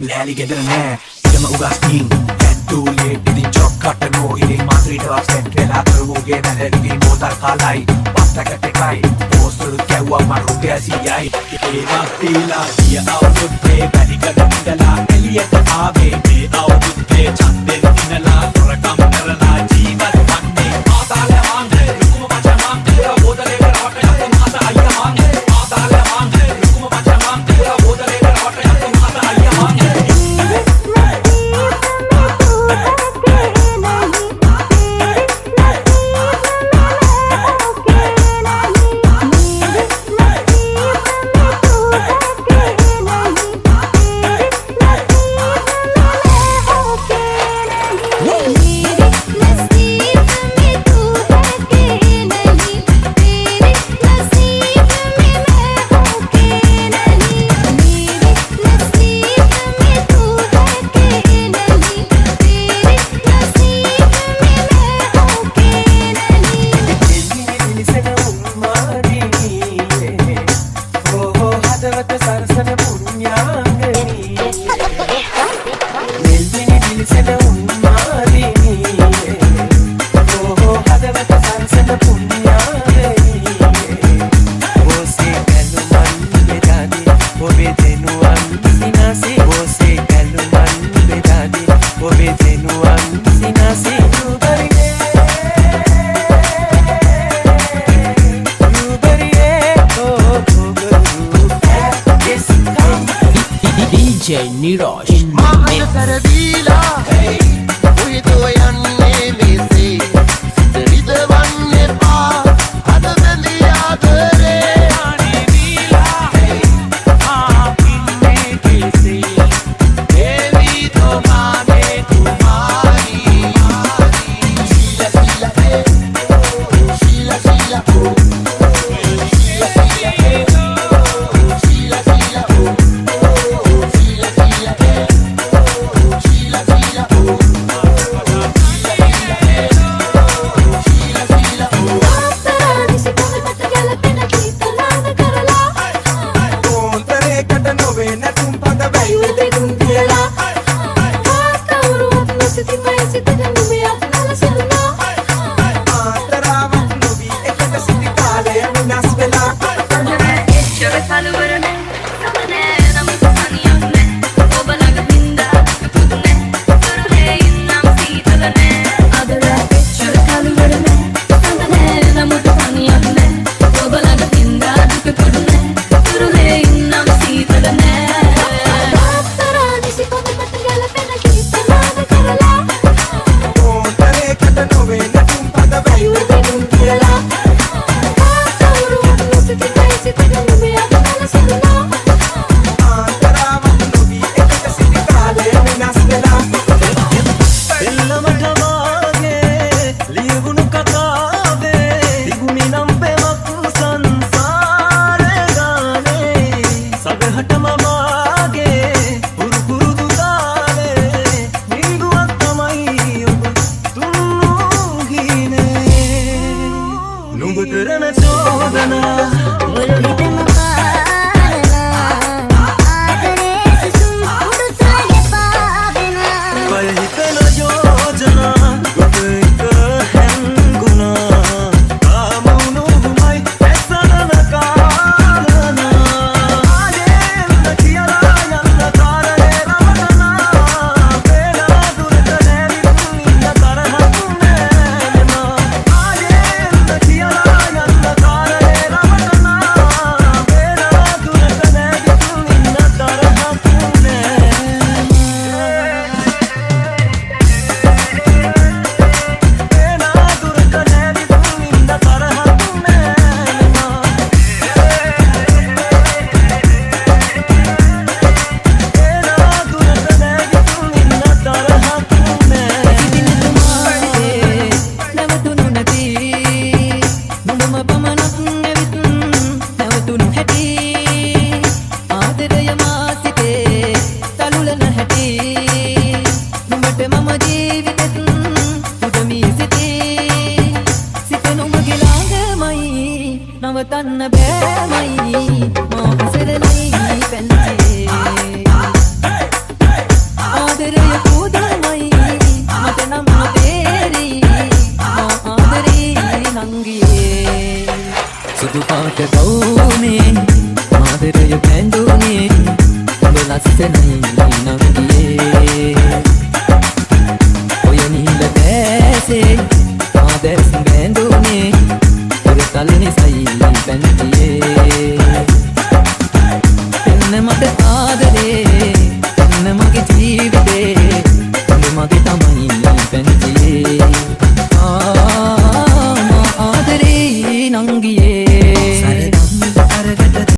लैली ගෙදර නෑ ඉතම උගස්කින් ඇත්තුලේ ඉතින් චොක් කටනෝ ඉතින් මාත්‍රීට වක්සෙන් වෙලා කරුමෝගේ වැලරිදී බෝතල් කාලයි පත්තකට එකයි පෝස්තුරු කැව්වා මරුගේ ඇසියයි ඒවත් තීලා ගිය අවුරුද්දේ වැලිකඩ ඉඳලා එළියට ආවේ මේ අවුරුද්දේ ඡන්දෙන් ඉඳලා හොරකම් කරලා ජීවත් වන්නේ ආතාලේ මංගේ රුකුම මචං මංගේ බෝතලේ කරවට යතු මාත අයියා මංගේ ආතාලේ මංගේ රුකුම මචං මංගේ බෝතලේ කරවට යතු මාත අයියා මංගේ नहीं DJ Nirosh in the මාහන mix. සැරදීලා කොහෙදෝ යන්නේ මෙසේ සිත රිදවන්න එපා අද බැඳි ආදරේ අනේ දීලා ආපින්නේ කෙසේ දේවි තෝමාගේ කුමාරී ශීලා ශීලා ශීලා ශීලා නවතන්න බෑමයි මාසරලයි පැන්සේ ආදරය පුදුමයි මට නම් නොතේරි ආදරේ නංගියේ සුදු පාට ගවුනේ ආදරය බැඳුනේ ඔබ ලස්සනයි නංගියේ ඔය නිල දැසේ ආදර්ශ බැඳුනේ තලනේ සයි පැන්තියේ